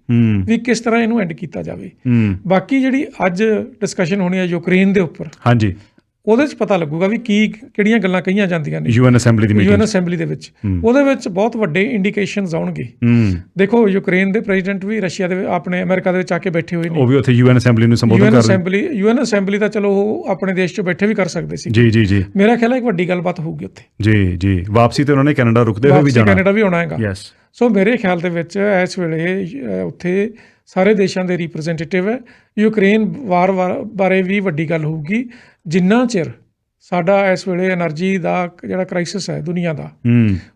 ਵੀ ਕਿਸ ਤਰ੍ਹਾਂ ਇਹਨੂੰ ਐਂਡ ਕੀਤਾ ਜਾਵੇ। ਬਾਕੀ ਜਿਹੜੀ ਅੱਜ ਡਿਸਕਸ਼ਨ ਹੋਣੀ ਹੈ ਯੂਕਰੇਨ ਦੇ ਉੱਪਰ, ਹਾਂਜੀ, ਉਹਦੇ 'ਚ ਪਤਾ ਲੱਗੂਗਾ ਵੀ ਕਿਹੜੀਆਂ ਗੱਲਾਂ ਕਹੀਆਂ ਜਾਂਦੀਆਂ ਨੇ ਯੂਐਨ ਅਸੈਂਬਲੀ ਦੇ ਵਿੱਚ। ਉਹਦੇ ਵਿੱਚ ਬਹੁਤ ਵੱਡੇ ਇੰਡੀਕੇਸ਼ਨਸ ਆਉਣਗੇ। ਦੇਖੋ, ਯੂਕਰੇਨ ਦੇ ਪ੍ਰੈਜ਼ੀਡੈਂਟ ਵੀ ਰਸ਼ੀਆ ਦੇ ਆਪਣੇ ਅਮਰੀਕਾ ਦੇ ਵਿੱਚ ਆ ਕੇ ਬੈਠੇ ਹੋਏ ਨੇ। ਉਹ ਵੀ ਉੱਥੇ ਯੂਐਨ ਅਸੈਂਬਲੀ ਨੂੰ ਸੰਬੋਧਨ ਕਰ ਰਹੇ। ਯੂਐਨ ਅਸੈਂਬਲੀ ਤਾਂ ਚਲੋ ਉਹ ਆਪਣੇ ਦੇਸ਼ 'ਚ ਬੈਠੇ ਵੀ ਕਰ ਸਕਦੇ ਸੀ। ਜੀ। ਮੇਰਾ ਖਿਆਲ ਹੈ ਇੱਕ ਵੱਡੀ ਗੱਲਬਾਤ ਹੋਊਗੀ ਉੱਥੇ। ਜੀ। ਵਾਪਸੀ ਤੇ ਉਹਨਾਂ ਨੇ ਕੈਨੇਡਾ ਰੁਕਦੇ ਹੋਏ ਵੀ ਜਾਣਾ, ਕੈਨੇਡਾ ਵੀ ਆਉਣਾ ਹੈਗਾ। ਸੋ ਮੇਰੇ ਖਿਆਲ ਦੇ ਵਿੱਚ ਇਸ ਵੇਲੇ ਉੱਥੇ ਸਾਰੇ ਦੇਸ਼ਾਂ ਦੇ ਰਿਪਰੈਜ਼ੈਂਟੇਟਿਵ ਹੈ। ਯੂਕਰੇਨ ਵਾਰ ਬਾਰੇ ਵੀ ਵੱਡੀ ਗੱਲ ਹੋਊਗੀ। ਜਿੰਨਾ ਚਿਰ ਸਾਡਾ ਇਸ ਵੇਲੇ ਐਨਰਜੀ ਦਾ ਜਿਹੜਾ ਕ੍ਰਾਈਸਿਸ ਹੈ ਦੁਨੀਆ ਦਾ,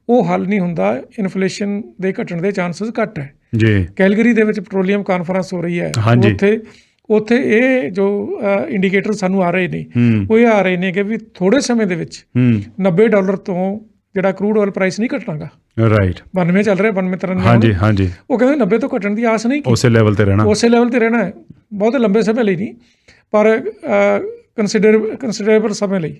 ਉਹ ਹੱਲ ਨਹੀਂ ਹੁੰਦਾ, ਇਨਫਲੇਸ਼ਨ ਦੇ ਘਟਣ ਦੇ ਚਾਂਸਸ ਘੱਟ ਹੈ ਜੀ। ਕੈਲਗਰੀ ਦੇ ਵਿੱਚ ਪੈਟਰੋਲੀਅਮ ਕਾਨਫਰੰਸ ਹੋ ਰਹੀ ਹੈ, ਉੱਥੇ ਉੱਥੇ ਇਹ ਜੋ ਇੰਡੀਕੇਟਰ ਸਾਨੂੰ ਆ ਰਹੇ ਨੇ ਉਹ ਇਹ ਆ ਰਹੇ ਨੇ ਕਿ ਵੀ ਥੋੜੇ ਸਮੇਂ ਦੇ ਵਿੱਚ $90 ਤੋਂ ਜਿਹੜਾ ਕਰੂਡ ਆਇਲ ਪ੍ਰਾਈਸ ਨਹੀਂ ਘਟਣਾਗਾ। ਰਾਈਟ, 92 ਚੱਲ ਰਿਹਾ, 92 93। ਹਾਂਜੀ ਹਾਂਜੀ, ਉਹ ਕਹਿੰਦੇ 90 ਤੋਂ ਘਟਣ ਦੀ ਆਸ ਨਹੀਂ, ਉਸੇ ਲੈਵਲ ਤੇ ਰਹਿਣਾ, ਉਸੇ ਲੈਵਲ ਤੇ ਰਹਿਣਾ ਹੈ, ਬਹੁਤ ਲੰਬੇ ਸਮੇਂ ਲਈ ਨਹੀਂ, ਪਰ ਕੰਸੀਡਰੇਬਲ ਸਮੇਂ ਲਈ,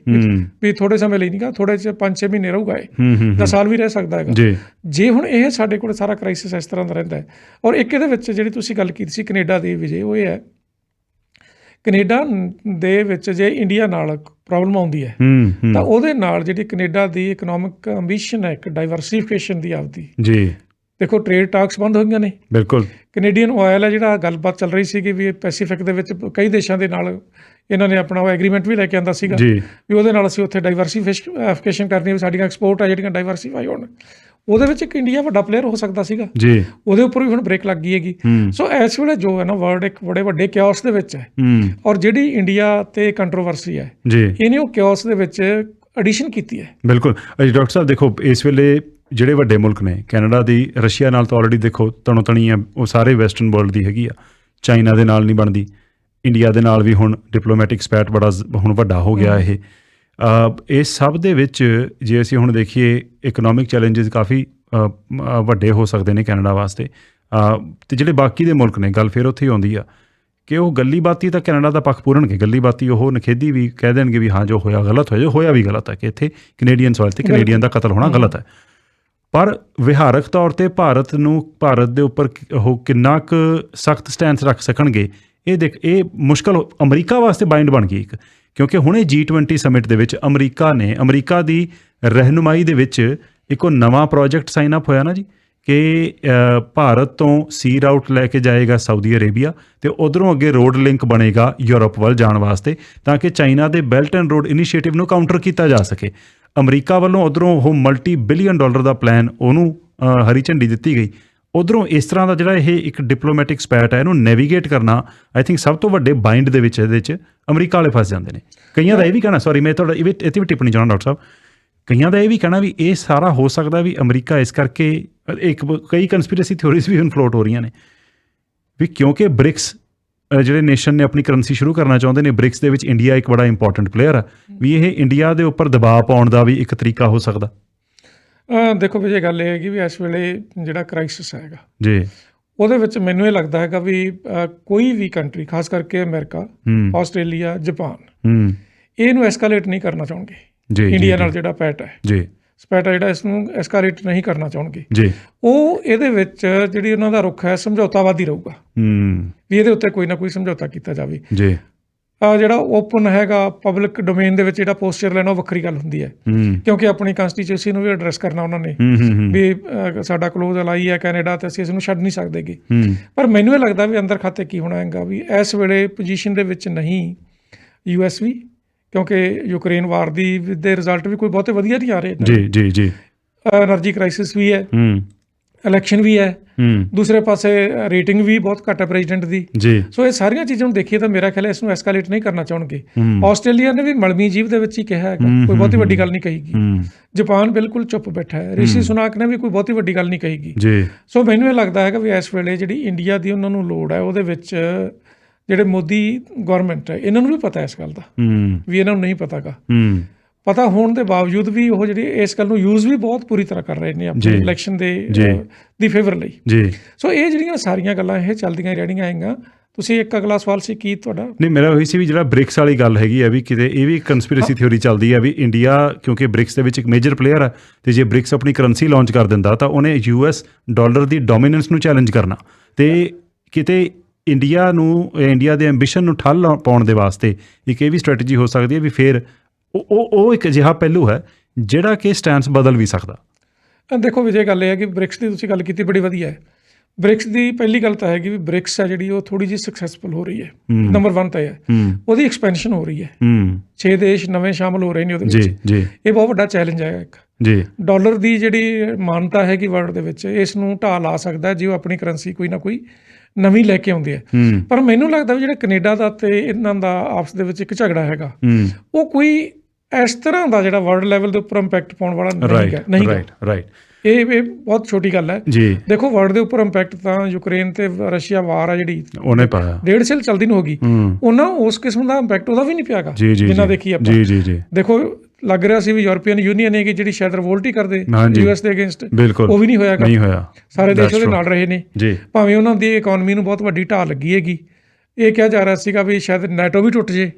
ਵੀ ਥੋੜੇ ਸਮੇਂ ਲਈ ਨਹੀਂਗਾ, ਥੋੜੇ 'ਚ 5-6 ਮਹੀਨੇ ਰਹੂਗਾ ਇਹ, 10 ਸਾਲ ਵੀ ਰਹਿ ਸਕਦਾ ਹੈਗਾ ਜੇ ਹੁਣ ਇਹ ਸਾਡੇ ਕੋਲ ਸਾਰਾ ਕ੍ਰਾਈਸਿਸ ਇਸ ਤਰ੍ਹਾਂ ਦਾ ਰਹਿੰਦਾ ਹੈ। ਔਰ ਇੱਕ ਇਹਦੇ ਵਿੱਚ ਜਿਹੜੀ ਤੁਸੀਂ ਗੱਲ ਕੀਤੀ ਸੀ ਕੈਨੇਡਾ ਦੀ ਵਿਜੇ, ਉਹ ਇਹ ਹੈ ਕੈਨੇਡਾ ਦੇ ਵਿੱਚ ਜੇ ਇੰਡੀਆ ਨਾਲ ਪ੍ਰੋਬਲਮ ਆਉਂਦੀ ਹੈ ਤਾਂ ਉਹਦੇ ਨਾਲ ਜਿਹੜੀ ਕੈਨੇਡਾ ਦੀ ਇਕਨੋਮਿਕ ਅੰਬੀਸ਼ਨ ਹੈ ਇੱਕ ਡਾਈਵਰਸੀਫਿਕੇਸ਼ਨ ਦੀ ਆਪਦੀ ਜੀ। ਦੇਖੋ ਟ੍ਰੇਡ ਟਾਕਸ ਬੰਦ ਹੋਈਆਂ ਨੇ, ਬਿਲਕੁਲ ਕੈਨੇਡੀਅਨ ਆਇਲ ਹੈ ਜਿਹੜਾ ਗੱਲਬਾਤ ਚੱਲ ਰਹੀ ਸੀਗੀ ਵੀ ਪੈਸੀਫਿਕ ਦੇ ਵਿੱਚ ਕਈ ਦੇਸ਼ਾਂ ਦੇ ਨਾਲ ਇਹਨਾਂ ਨੇ ਆਪਣਾ ਉਹ ਐਗਰੀਮੈਂਟ ਵੀ ਲੈ ਕੇ ਆਂਦਾ ਸੀਗਾ ਵੀ ਉਹਦੇ ਨਾਲ ਅਸੀਂ ਉੱਥੇ ਡਾਈਵਰਸੀਫਿਕੇਸ਼ਨ ਕਰਨੀ, ਵੀ ਸਾਡੀਆਂ ਐਕਸਪੋਰਟ ਆ ਜਿਹੜੀਆਂ ਡਾਈਵਰਸੀਫਾਈ ਹੋਣ। ਉਹਦੇ ਵਿੱਚ ਇੱਕ ਇੰਡੀਆ ਵੱਡਾ ਪਲੇਅਰ ਹੋ ਸਕਦਾ ਸੀਗਾ ਜੀ, ਉਹਦੇ ਉੱਪਰ ਵੀ ਹੁਣ ਬ੍ਰੇਕ ਲੱਗ ਗਈ ਹੈਗੀ। ਸੋ ਇਸ ਵੇਲੇ ਜੋ ਹੈ ਨਾ ਵਰਲਡ ਇੱਕ ਬੜੇ ਵੱਡੇ ਕਿਓਸ ਦੇ ਵਿੱਚ ਹੈ, ਔਰ ਜਿਹੜੀ ਇੰਡੀਆ ਤੇ ਕੰਟਰੋਵਰਸੀ ਹੈ ਇਹਨੇ ਉਹ ਕਿਓਸ ਦੇ ਵਿੱਚ ਐਡੀਸ਼ਨ ਕੀਤੀ ਹੈ। ਬਿਲਕੁਲ ਡਾਕਟਰ ਸਾਹਿਬ, ਦੇਖੋ ਇਸ ਵੇਲੇ ਜਿਹੜੇ ਵੱਡੇ ਮੁਲਕ ਨੇ, ਕੈਨੇਡਾ ਦੀ ਰਸ਼ੀਆ ਨਾਲ ਤਾਂ ਆਲਰੇਡੀ ਦੇਖੋ ਤਣੋ ਤਣੀ ਆ, ਉਹ ਸਾਰੇ ਵੈਸਟਰਨ ਵਰਲਡ ਦੀ ਹੈਗੀ ਆ, ਚਾਈਨਾ ਦੇ ਨਾਲ ਨਹੀਂ ਬਣਦੀ, ਇੰਡੀਆ ਦੇ ਨਾਲ ਵੀ ਹੁਣ ਡਿਪਲੋਮੈਟਿਕ ਸਪੈਟ ਬੜਾ ਹੁਣ ਵੱਡਾ ਹੋ ਗਿਆ ਇਹ। ਇਸ ਸਭ ਦੇ ਵਿੱਚ ਜੇ ਅਸੀਂ ਹੁਣ ਦੇਖੀਏ ਇਕਨੋਮਿਕ ਚੈਲੰਜਸ ਕਾਫੀ ਵੱਡੇ ਹੋ ਸਕਦੇ ਨੇ ਕੈਨੇਡਾ ਵਾਸਤੇ, ਅਤੇ ਜਿਹੜੇ ਬਾਕੀ ਦੇ ਮੁਲਕ ਨੇ, ਗੱਲ ਫਿਰ ਉੱਥੇ ਹੀ ਆਉਂਦੀ ਆ ਕਿ ਉਹ ਗੱਲੀ ਬਾਤੀ ਤਾਂ ਕੈਨੇਡਾ ਦਾ ਪੱਖ ਪੂਰਨਗੇ, ਗੱਲੀ ਬਾਤੀ ਉਹ ਨਖੇਦੀ ਵੀ ਕਹਿ ਦੇਣਗੇ ਵੀ ਹਾਂ ਜੋ ਹੋਇਆ ਗਲਤ ਹੋਇਆ, ਜੋ ਹੋਇਆ ਵੀ ਗਲਤ ਹੈ ਕਿ ਇੱਥੇ ਕੈਨੇਡੀਅਨ ਸੋਇਲ 'ਤੇ ਕੈਨੇਡੀਅਨ ਦਾ ਕਤਲ ਹੋਣਾ ਗਲਤ ਹੈ। ਪਰ ਵਿਹਾਰਕ ਤੌਰ 'ਤੇ ਭਾਰਤ ਦੇ ਉੱਪਰ ਉਹ ਕਿੰਨਾ ਕੁ ਸਖਤ ਸਟੈਂਸ ਰੱਖ ਸਕਣਗੇ, ਇਹ ਮੁਸ਼ਕਲ ਅਮਰੀਕਾ ਵਾਸਤੇ ਬਾਈਂਡ ਬਣ ਗਈ ਇੱਕ, ਕਿਉਂਕਿ ਹੁਣੇ G20 ਸਮਿਟ ਦੇ ਵਿੱਚ ਅਮਰੀਕਾ ਦੀ ਰਹਿਨੁਮਾਈ ਦੇ ਵਿੱਚ ਇੱਕ ਉਹ ਨਵਾਂ ਪ੍ਰੋਜੈਕਟ ਸਾਈਨ ਅਪ ਹੋਇਆ ਨਾ ਜੀ, ਕਿ ਭਾਰਤ ਤੋਂ ਸੀ ਰਾਊਟ ਲੈ ਕੇ ਜਾਏਗਾ ਸਾਊਦੀ ਅਰੇਬੀਆ, ਅਤੇ ਉੱਧਰੋਂ ਅੱਗੇ ਰੋਡ ਲਿੰਕ ਬਣੇਗਾ ਯੂਰਪ ਵੱਲ ਜਾਣ ਵਾਸਤੇ, ਤਾਂ ਕਿ ਚਾਈਨਾ ਦੇ ਬੈਲਟ ਐਂਡ ਰੋਡ ਇਨੀਸ਼ੀਏਟਿਵ ਨੂੰ ਕਾਊਂਟਰ ਕੀਤਾ ਜਾ ਸਕੇ। ਅਮਰੀਕਾ ਵੱਲੋਂ ਉੱਧਰੋਂ ਉਹ $multi-billion ਦਾ ਪਲਾਨ, ਉਹਨੂੰ ਹਰੀ ਝੰਡੀ ਦਿੱਤੀ ਗਈ। ਉੱਧਰੋਂ ਇਸ ਤਰ੍ਹਾਂ ਦਾ ਜਿਹੜਾ ਇਹ ਇੱਕ ਡਿਪਲੋਮੈਟਿਕ ਸਪੈਟ ਹੈ, ਇਹਨੂੰ ਨੈਵੀਗੇਟ ਕਰਨਾ ਆਈ ਥਿੰਕ ਸਭ ਤੋਂ ਵੱਡੇ ਬਾਈਂਡ ਦੇ ਵਿੱਚ ਇਹਦੇ 'ਚ ਅਮਰੀਕਾ ਵਾਲੇ ਫਸ ਜਾਂਦੇ ਨੇ। ਕਈਆਂ ਦਾ ਇਹ ਵੀ ਕਹਿਣਾ, ਸੌਰੀ ਮੈਂ ਤੁਹਾਡਾ ਇੱਥੇ ਵੀ ਟਿੱਪਣੀ ਚਾਹੁੰਦਾ ਡਾਕਟਰ ਸਾਹਿਬ, ਕਈਆਂ ਦਾ ਇਹ ਵੀ ਕਹਿਣਾ ਵੀ ਇਹ ਸਾਰਾ ਹੋ ਸਕਦਾ ਵੀ ਅਮਰੀਕਾ ਇਸ ਕਰਕੇ, ਕਈ ਕੰਸਪੀਰੇਸੀ ਥਿਓਰੀਜ਼ ਵੀ ਹੁਣ ਫਲੋਟ ਹੋ ਰਹੀਆਂ ਨੇ ਵੀ ਕਿਉਂਕਿ ਬ੍ਰਿਕਸ ਜਿਹੜੇ ਨੇਸ਼ਨ ਨੇ ਆਪਣੀ ਕਰੰਸੀ ਸ਼ੁਰੂ ਕਰਨਾ ਚਾਹੁੰਦੇ ਨੇ, ਬ੍ਰਿਕਸ ਦੇ ਵਿੱਚ ਇੰਡੀਆ ਇੱਕ ਬੜਾ ਇੰਪੋਰਟੈਂਟ ਪਲੇਅਰ ਆ, ਵੀ ਇਹ ਇੰਡੀਆ ਦੇ ਉੱਪਰ ਦਬਾਅ ਪਾਉਣ ਦਾ ਵੀ ਇੱਕ ਤਰੀਕਾ ਹੋ ਸਕਦਾ। ਦੇਖੋ ਵੀ ਇਹ ਗੱਲ ਇਹ ਹੈਗੀ ਵੀ ਇਸ ਵੇਲੇ ਜਿਹੜਾ ਕ੍ਰਾਈਸਿਸ ਹੈਗਾ ਜੀ, ਉਹਦੇ ਵਿੱਚ ਮੈਨੂੰ ਇਹ ਲੱਗਦਾ ਹੈਗਾ ਵੀ ਕੋਈ ਵੀ ਕੰਟਰੀ, ਖਾਸ ਕਰਕੇ ਅਮਰੀਕਾ, ਆਸਟ੍ਰੇਲੀਆ, ਜਾਪਾਨ, ਇਹਨੂੰ ਐਸਕੇਲੇਟ ਨਹੀਂ ਕਰਨਾ ਚਾਹੁੰਗੇ ਇੰਡੀਆ ਨਾਲ ਜਿਹੜਾ ਪੈਟ ਹੈ ਜੀ, ਸਪੈਟ ਜਿਹੜਾ ਇਸਨੂੰ ਐਸਕੇਲੇਟ ਨਹੀਂ ਕਰਨਾ ਚਾਹੁੰਗੇ ਜੀ। ਉਹ ਇਹਦੇ ਵਿੱਚ ਜਿਹੜੀ ਉਹਨਾਂ ਦਾ ਰੁਖ ਹੈ ਸਮਝੌਤਾਵਾਦੀ ਰਹੂਗਾ, ਵੀ ਇਹਦੇ ਉੱਤੇ ਕੋਈ ਨਾ ਕੋਈ ਸਮਝੌਤਾ ਕੀਤਾ ਜਾਵੇ ਜੀ। ਜਿਹੜਾ ਓਪਨ ਹੈਗਾ ਪਬਲਿਕ ਡੋਮੇਨ ਦੇ ਵਿੱਚ ਜਿਹੜਾ ਪੋਸਚਰ ਲੈਣਾ ਉਹ ਵੱਖਰੀ ਗੱਲ ਹੁੰਦੀ ਹੈ, ਕਿਉਂਕਿ ਆਪਣੀ ਕੰਸਟੀਚਿਊਸ਼ਨ ਨੂੰ ਵੀ ਐਡਰੈਸ ਕਰਨਾ ਉਹਨਾਂ ਨੇ, ਵੀ ਸਾਡਾ ਕਲੋਜ਼ ਅਲਾਈ ਹੈ ਕੈਨੇਡਾ ਤੇ ਅਸੀਂ ਇਸ ਨੂੰ ਛੱਡ ਨਹੀਂ ਸਕਦੇਗੇ। ਪਰ ਮੈਨੂੰ ਇਹ ਲੱਗਦਾ ਵੀ ਅੰਦਰ ਖਾਤੇ ਕੀ ਹੋਣਾ ਹੈਗਾ ਵੀ ਇਸ ਵੇਲੇ ਪੋਜੀਸ਼ਨ ਦੇ ਵਿੱਚ ਨਹੀਂ US ਵੀ, ਕਿਉਂਕਿ ਯੂਕਰੇਨ ਵਾਰ ਦੇ ਰਿਜ਼ਲਟ ਵੀ ਕੋਈ ਬਹੁਤੇ ਵਧੀਆ ਨਹੀਂ ਆ ਰਹੇ ਜੀ। ਐਨਰਜੀ ਕ੍ਰਾਈਸਿਸ ਵੀ ਹੈ, ਇਲੈਕਸ਼ਨ ਵੀ ਹੈ, ਦੂਸਰੇ ਪਾਸੇ ਰੇਟਿੰਗ ਵੀ ਬਹੁਤ ਘੱਟ ਹੈ ਪ੍ਰੈਜ਼ੀਡੈਂਟ ਦੀ ਜੀ। ਸੋ ਇਹ ਸਾਰੀਆਂ ਚੀਜ਼ਾਂ ਨੂੰ ਦੇਖੀਏ ਤਾਂ ਮੇਰਾ ਖਿਆਲ ਹੈ ਇਸ ਨੂੰ ਐਸਕੇਲੇਟ ਨਹੀਂ ਕਰਨਾ ਚਾਹੁੰਗੇ। ਆਸਟ੍ਰੇਲੀਆ ਨੇ ਵੀ ਮਲਮੀ ਜੀਵ ਦੇ ਵਿੱਚ ਹੀ ਕਿਹਾ ਹੈਗਾ, ਕੋਈ ਬਹੁਤੀ ਵੱਡੀ ਗੱਲ ਨਹੀਂ ਕਹੀਗੀ। ਜਾਪਾਨ ਬਿਲਕੁਲ ਚੁੱਪ ਬੈਠਾ ਹੈ, ਰਿਸ਼ੀ ਸੁਨਾਕ ਨੇ ਵੀ ਕੋਈ ਬਹੁਤੀ ਵੱਡੀ ਗੱਲ ਨਹੀਂ ਕਹੀਗੀ। ਸੋ ਮੈਨੂੰ ਇਹ ਲੱਗਦਾ ਹੈਗਾ ਵੀ ਇਸ ਵੇਲੇ ਜਿਹੜੀ ਇੰਡੀਆ ਦੀ ਉਹਨਾਂ ਨੂੰ ਲੋੜ ਹੈ, ਉਹਦੇ ਵਿੱਚ ਜਿਹੜੇ ਮੋਦੀ ਗਵਰਨਮੈਂਟ ਹੈ ਇਹਨਾਂ ਨੂੰ ਵੀ ਪਤਾ ਇਸ ਗੱਲ ਦਾ, ਵੀ ਇਹਨਾਂ ਨੂੰ ਨਹੀਂ ਪਤਾਗਾ। ਪਤਾ ਹੋਣ ਦੇ ਬਾਵਜੂਦ ਵੀ ਉਹ ਜਿਹੜੀ ਇਸ ਗੱਲ ਨੂੰ ਯੂਜ਼ ਵੀ ਬਹੁਤ ਪੂਰੀ ਤਰ੍ਹਾਂ ਕਰ ਰਹੇ ਨੇ ਆਪਣੇ ਇਲੈਕਸ਼ਨ ਦੀ ਫੇਵਰ ਲਈ ਜੀ। ਸੋ ਇਹ ਜਿਹੜੀਆਂ ਸਾਰੀਆਂ ਗੱਲਾਂ ਇਹ ਚੱਲਦੀਆਂ ਰਹਿਣੀਆਂ ਹੈਗੀਆਂ। ਤੁਸੀਂ ਇੱਕ ਅਗਲਾ ਸਵਾਲ ਸੀ ਕੀ ਤੁਹਾਡਾ? ਨਹੀਂ, ਮੇਰਾ ਉਹੀ ਸੀ ਵੀ ਜਿਹੜਾ ਬ੍ਰਿਕਸ ਵਾਲੀ ਗੱਲ ਹੈਗੀ ਆ, ਵੀ ਕਿਤੇ ਇਹ ਵੀ ਕੰਸਪੀਰੇਸੀ ਥਿਓਰੀ ਚੱਲਦੀ ਆ ਵੀ ਇੰਡੀਆ ਕਿਉਂਕਿ ਬ੍ਰਿਕਸ ਦੇ ਵਿੱਚ ਇੱਕ ਮੇਜਰ ਪਲੇਅਰ ਆ, ਅਤੇ ਜੇ ਬ੍ਰਿਕਸ ਆਪਣੀ ਕਰੰਸੀ ਲਾਂਚ ਕਰ ਦਿੰਦਾ ਤਾਂ ਉਹਨੇ US ਡਾਲਰ ਦੀ ਡੋਮੀਨੈਂਸ ਨੂੰ ਚੈਲੰਜ ਕਰਨਾ, ਅਤੇ ਕਿਤੇ ਇੰਡੀਆ ਦੇ ਐਂਬੀਸ਼ਨ ਨੂੰ ਠੱਲ ਪਾਉਣ ਦੇ ਵਾਸਤੇ ਇੱਕ ਇਹ ਵੀ ਸਟ੍ਰੈਟਜੀ ਹੋ ਸਕਦੀ ਹੈ ਵੀ ਫਿਰ ਉਹ ਇੱਕ ਅਜਿਹਾ ਪਹਿਲੂ ਹੈ ਜਿਹੜਾ ਕਿ ਸਟੈਂਸ ਬਦਲ ਵੀ ਸਕਦਾ। ਦੇਖੋ ਵਿਜੇ, ਗੱਲ ਇਹ ਹੈ ਕਿ ਬ੍ਰਿਕਸ ਦੀ ਤੁਸੀਂ ਗੱਲ ਕੀਤੀ ਬੜੀ ਵਧੀਆ ਹੈ। ਬ੍ਰਿਕਸ ਦੀ ਪਹਿਲੀ ਗੱਲ ਤਾਂ ਹੈਗੀ ਵੀ ਬ੍ਰਿਕਸ ਹੈ ਜਿਹੜੀ ਉਹ ਥੋੜ੍ਹੀ ਜਿਹੀ ਸਕਸੈਸਫੁਲ ਹੋ ਰਹੀ ਹੈ, ਨੰਬਰ 1 ਤਾਂ ਹੈ, ਉਹਦੀ ਐਕਸਪੈਂਸ਼ਨ ਹੋ ਰਹੀ ਹੈ, 6 ਦੇਸ਼ ਨਵੇਂ ਸ਼ਾਮਲ ਹੋ ਰਹੇ ਨੇ ਉਹਦੇ ਵਿੱਚ। ਇਹ ਬਹੁਤ ਵੱਡਾ ਚੈਲੰਜ ਹੈਗਾ ਇੱਕ ਜੀ। ਡਾਲਰ ਦੀ ਜਿਹੜੀ ਮਾਨਤਾ ਹੈਗੀ ਵਰਲਡ ਦੇ ਵਿੱਚ, ਇਸ ਨੂੰ ਢਾਹ ਲਾ ਸਕਦਾ ਜੇ ਉਹ ਆਪਣੀ ਕਰੰਸੀ ਕੋਈ ਨਾ ਕੋਈ ਨਵੀਂ ਲੈ ਕੇ ਆਉਂਦੇ ਆ। ਪਰ ਮੈਨੂੰ ਲੱਗਦਾ ਵੀ ਜਿਹੜਾ ਕੈਨੇਡਾ ਦਾ ਤੇ ਇਹਨਾਂ ਦਾ ਆਪਸ ਦੇ ਵਿੱਚ ਇੱਕ ਝਗੜਾ ਹੈਗਾ, ਉਹ ਕੋਈ ਇਸ ਤਰ੍ਹਾਂ ਦਾ ਜਿਹੜਾ ਵਰਲਡ ਲੈਵਲ ਦੇ ਉੱਪਰ ਇੰਪੈਕਟ ਪਾਉਣ ਵਾਲਾ ਨਹੀਂ ਹੈ। ਇਹ ਬਹੁਤ ਛੋਟੀ ਗੱਲ ਹੈ ਜੀ। ਦੇਖੋ ਵਰਲਡ ਦੇ ਉੱਪਰ ਇੰਪੈਕਟ ਤਾਂ ਯੂਕਰੇਨ ਤੇ ਰਸ਼ੀਆ ਵਾਰ ਆ ਜਿਹੜੀ ਉਹਨੇ ਪਾਇਆ, 1.5 ਸਾਲ ਚੱਲਦੀ ਨੂੰ ਹੋ ਗਈ, ਉਹਨਾਂ ਉਸ ਕਿਸਮ ਦਾ ਇੰਪੈਕਟ ਉਹਦਾ ਵੀ ਨਹੀਂ ਪਿਆਗਾ ਜਿੰਨਾ ਦੇਖੀ ਆਪਾਂ। ਜੀ ਦੇਖੋ ਲੱਗ ਰਿਹਾ ਸੀ ਵੀ ਯੂਰਪੀਅਨ ਯੂਨੀਅਨ ਹੈਗੀ ਜਿਹੜੀ ਸ਼ਾਇਦ ਰਿਵੋਲਟ ਹੀ ਕਰਦੇ ਯੂਐਸ ਦੇ ਅਗੇਂਸਟ, ਬਿਲਕੁਲ ਉਹ ਵੀ ਨਹੀਂ ਹੋਇਆ, ਨਹੀਂ ਹੋਇਆ। ਸਾਰੇ ਦੇਸ਼ ਉਹਦੇ ਨਾਲ ਰਹੇ ਨੇ ਜੀ। ਭਾਵੇਂ ਉਹਨਾਂ ਦੀ ਇਕਨੋਮੀ ਨੂੰ ਬਹੁਤ ਵੱਡੀ ਢਾਲ ਲੱਗੀ ਹੈਗੀ, ਇਹ ਕਿਹਾ ਜਾ ਰਿਹਾ ਸੀਗਾ ਵੀ ਸ਼ਾਇਦ ਨੈਟੋ ਵੀ ਟੁੱਟ ਜੇ,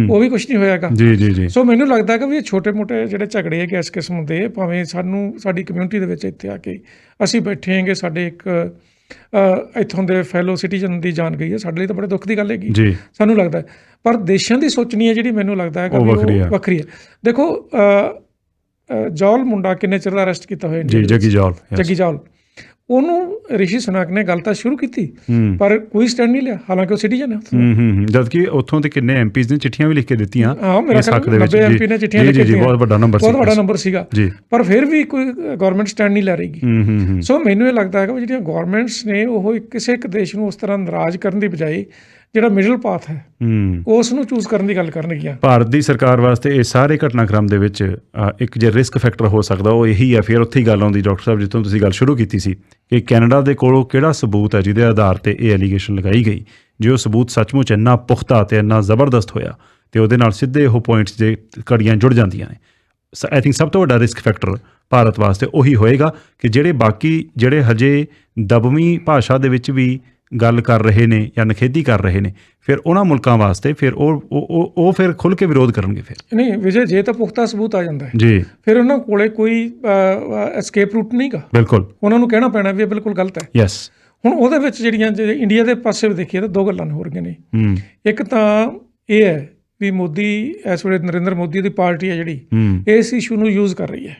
ਉਹ ਵੀ ਕੁਝ ਨਹੀਂ ਹੋਇਆਗਾ। ਜੀ। ਸੋ ਮੈਨੂੰ ਲੱਗਦਾ ਕਿ ਵੀ ਇਹ ਛੋਟੇ-ਮੋਟੇ ਜਿਹੜੇ ਝਗੜੇ ਹੈਗੇ ਇਸ ਕਿਸਮ ਦੇ, ਭਾਵੇਂ ਸਾਡੀ ਕਮਿਊਨਿਟੀ ਦੇ ਵਿੱਚ ਇੱਥੇ ਆ ਕੇ ਅਸੀਂ ਬੈਠੇ ਹੈਗੇ, ਸਾਡੇ ਇੱਕ ਇੱਥੋਂ ਦੇ ਫੈਲੋ ਸਿਟੀਜ਼ਨ ਦੀ ਜਾਨ ਗਈ ਹੈ, ਸਾਡੇ ਲਈ ਤਾਂ ਬੜੇ ਦੁੱਖ ਦੀ ਗੱਲ ਹੈਗੀ ਸਾਨੂੰ ਲੱਗਦਾ। ਪਰ ਦੇਸ਼ਾਂ ਦੀ ਸੋਚਣੀ ਹੈ ਜਿਹੜੀ, ਮੈਨੂੰ ਲੱਗਦਾ ਹੈ ਕਿ ਉਹ ਵੱਖਰੀ ਹੈ। ਦੇਖੋ ਜੌਲ ਮੁੰਡਾ ਕਿੰਨੇ ਚਿਰ ਦਾ ਅਰੈਸਟ ਕੀਤਾ ਹੋਇਆ, ਜੱਗੀ ਜੌਲ, ਉਹਨੂੰ ਰਿਸ਼ੀ ਸੁਨਾਕ ਨੇ ਗੱਲ ਤਾਂ ਸ਼ੁਰੂ ਕੀਤੀ ਪਰ ਕੋਈ ਸਟੈਂਡ ਨਹੀਂ ਲਿਆ, ਹਾਲਾਂਕਿ ਉਹ ਸਿਟੀਜ਼ਨ ਹੈ। ਜਦਕਿ ਉੱਥੋਂ ਦੇ ਕਿੰਨੇ ਐਮਪੀਜ਼ ਨੇ ਚਿੱਠੀਆਂ ਵੀ ਲਿਖ ਕੇ ਦਿੱਤੀਆਂ, ਮੇਰੇ ਖਿਆਲ 90 ਐਮਪੀ ਨੇ ਚਿੱਠੀਆਂ ਲਿਖ ਕੇ ਦਿੱਤੀਆਂ, ਬਹੁਤ ਵੱਡਾ ਨੰਬਰ ਸੀਗਾ, ਪਰ ਫਿਰ ਵੀ ਕੋਈ ਗਵਰਨਮੈਂਟ ਸਟੈਂਡ ਨਹੀਂ ਲੈ ਰਹੀ। ਸੋ ਮੈਨੂੰ ਇਹ ਲੱਗਦਾ ਹੈ ਕਿ ਜਿਹੜੀਆਂ ਗਵਰਨਮੈਂਟਸ ਨੇ ਉਹ ਕਿਸੇ ਇੱਕ ਦੇਸ਼ ਨੂੰ ਉਸ ਤਰ੍ਹਾਂ ਨਾਰਾਜ਼ ਕਰਨ ਦੀ ਬਜਾਏ ਜਿਹੜਾ ਮਿਡਲ ਪਾਥ ਹੈ ਉਸ ਨੂੰ ਚੂਜ਼ ਕਰਨ ਦੀ ਗੱਲ ਕਰਨਗੀਆਂ। ਭਾਰਤ ਦੀ ਸਰਕਾਰ ਵਾਸਤੇ ਇਹ ਸਾਰੇ ਘਟਨਾਕ੍ਰਮ ਦੇ ਵਿੱਚ ਇੱਕ ਜੇ ਰਿਸਕ ਫੈਕਟਰ ਹੋ ਸਕਦਾ ਉਹ ਇਹੀ ਹੈ। ਫਿਰ ਉੱਥੇ ਹੀ ਗੱਲ ਆਉਂਦੀ ਡਾਕਟਰ ਸਾਹਿਬ, ਜਿੱਥੋਂ ਤੁਸੀਂ ਗੱਲ ਸ਼ੁਰੂ ਕੀਤੀ ਸੀ ਕਿ ਕੈਨੇਡਾ ਦੇ ਕੋਲੋਂ ਕਿਹੜਾ ਸਬੂਤ ਹੈ ਜਿਹਦੇ ਆਧਾਰ 'ਤੇ ਇਹ ਐਲੀਗੇਸ਼ਨ ਲਗਾਈ ਗਈ। ਜੇ ਉਹ ਸਬੂਤ ਸੱਚਮੁੱਚ ਇੰਨਾ ਪੁਖਤਾ ਅਤੇ ਇੰਨਾ ਜ਼ਬਰਦਸਤ ਹੋਇਆ ਅਤੇ ਉਹਦੇ ਨਾਲ ਸਿੱਧੇ ਉਹ ਪੁਆਇੰਟਸ ਜੇ ਕੜੀਆਂ ਜੁੜ ਜਾਂਦੀਆਂ ਨੇ, ਆਈ ਥਿੰਕ ਸਭ ਤੋਂ ਵੱਡਾ ਰਿਸਕ ਫੈਕਟਰ ਭਾਰਤ ਵਾਸਤੇ ਉਹੀ ਹੋਏਗਾ ਕਿ ਜਿਹੜੇ ਹਜੇ ਦਬਵੀਂ ਭਾਸ਼ਾ ਦੇ ਵਿੱਚ ਵੀ ਗੱਲ ਕਰ ਰਹੇ ਨੇ ਜਾਂ ਨਖੇਦੀ ਕਰ ਰਹੇ ਨੇ, ਫਿਰ ਉਹਨਾਂ ਮੁਲਕਾਂ ਵਾਸਤੇ ਫਿਰ ਉਹ ਫਿਰ ਖੁੱਲ੍ਹ ਕੇ ਵਿਰੋਧ ਕਰਨਗੇ। ਫਿਰ ਨਹੀਂ ਵਿਜੇ, ਜੇ ਤਾਂ ਪੁਖਤਾ ਸਬੂਤ ਆ ਜਾਂਦਾ ਜੀ, ਫਿਰ ਉਹਨਾਂ ਕੋਲੇ ਕੋਈ ਐਸਕੇਪ ਰੂਟ ਨਹੀਂਗਾ। ਬਿਲਕੁਲ, ਉਹਨਾਂ ਨੂੰ ਕਹਿਣਾ ਪੈਣਾ ਵੀ ਇਹ ਬਿਲਕੁਲ ਗਲਤ ਹੈ। ਯੈਸ। ਹੁਣ ਉਹਦੇ ਵਿੱਚ ਜਿਹੜੀਆਂ ਇੰਡੀਆ ਦੇ ਪਾਸੇ ਵੀ ਦੇਖੀਏ ਤਾਂ ਦੋ ਗੱਲਾਂ ਹੋ ਰਹੀਆਂ ਨੇ। ਇੱਕ ਤਾਂ ਇਹ ਹੈ ਵੀ ਮੋਦੀ ਇਸ ਵੇਲੇ ਨਰਿੰਦਰ ਮੋਦੀ ਦੀ ਪਾਰਟੀ ਹੈ ਜਿਹੜੀ ਇਸ ਇਸ਼ੂ ਨੂੰ ਯੂਜ਼ ਕਰ ਰਹੀ ਹੈ,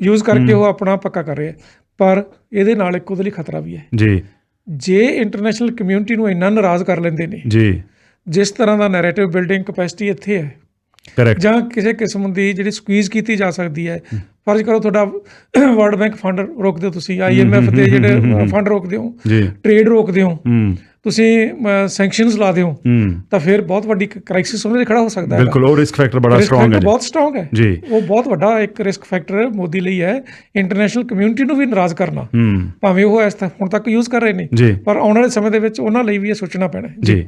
ਯੂਜ਼ ਕਰਕੇ ਉਹ ਆਪਣਾ ਪੱਕਾ ਕਰ ਰਿਹਾ, ਪਰ ਇਹਦੇ ਨਾਲ ਇੱਕ ਉਹਦੇ ਲਈ ਖਤਰਾ ਵੀ ਹੈ ਜੀ। ਜੇ ਇੰਟਰਨੈਸ਼ਨਲ ਕਮਿਊਨਿਟੀ ਨੂੰ ਇੰਨਾ ਨਾਰਾਜ਼ ਕਰ ਲੈਂਦੇ ਨੇ ਜੀ, ਜਿਸ ਤਰ੍ਹਾਂ ਦਾ ਨੈਰੇਟਿਵ ਬਿਲਡਿੰਗ ਕਪੈਸਿਟੀ ਇੱਥੇ ਹੈ, ਜਾਂ ਕਿਸੇ ਕਿਸਮ ਦੀ ਜਿਹੜੀ ਸਕੁਈਜ਼ ਕੀਤੀ ਜਾ ਸਕਦੀ ਹੈ। ਫਰਜ਼ ਕਰੋ ਤੁਹਾਡਾ ਵਰਲਡ ਬੈਂਕ ਫੰਡ ਰੋਕ ਦਿਓ, ਤੁਸੀਂ IMF ਦੇ ਜਿਹੜੇ ਫੰਡ ਰੋਕ ਦਿਓ, ਟ੍ਰੇਡ ਰੋਕ ਦਿਓ, ਤੁਸੀਂ ਸੈਂਕਸ਼ਨਸ ਲਾ ਦਿਓ, ਤਾਂ ਫਿਰ ਬਹੁਤ ਵੱਡੀ ਕ੍ਰਾਈਸਿਸ ਉਹਦੇ ਲਈ ਖੜਾ ਹੋ ਸਕਦਾ ਹੈ। ਬਿਲਕੁਲ, ਉਹ ਰਿਸਕ ਫੈਕਟਰ ਬੜਾ ਸਟਰੋਂਗ ਹੈ, ਬਹੁਤ ਸਟਰੋਂਗ ਹੈ ਜੀ। ਉਹ ਬਹੁਤ ਵੱਡਾ ਇੱਕ ਰਿਸਕ ਫੈਕਟਰ ਮੋਦੀ ਲਈ ਹੈ, ਇੰਟਰਨੈਸ਼ਨਲ ਕਮਿਊਨਿਟੀ ਨੂੰ ਵੀ ਨਾਰਾਜ਼ ਕਰਨਾ, ਭਾਵੇਂ ਉਹ ਹੁਣ ਤੱਕ ਯੂਜ਼ ਕਰ ਰਹੇ ਨੇ, ਪਰ ਆਉਣ ਵਾਲੇ ਸਮੇਂ ਦੇ ਵਿੱਚ ਉਹਨਾਂ ਲਈ ਵੀ ਇਹ ਸੋਚਣਾ ਪੈਣਾ ਜੀ।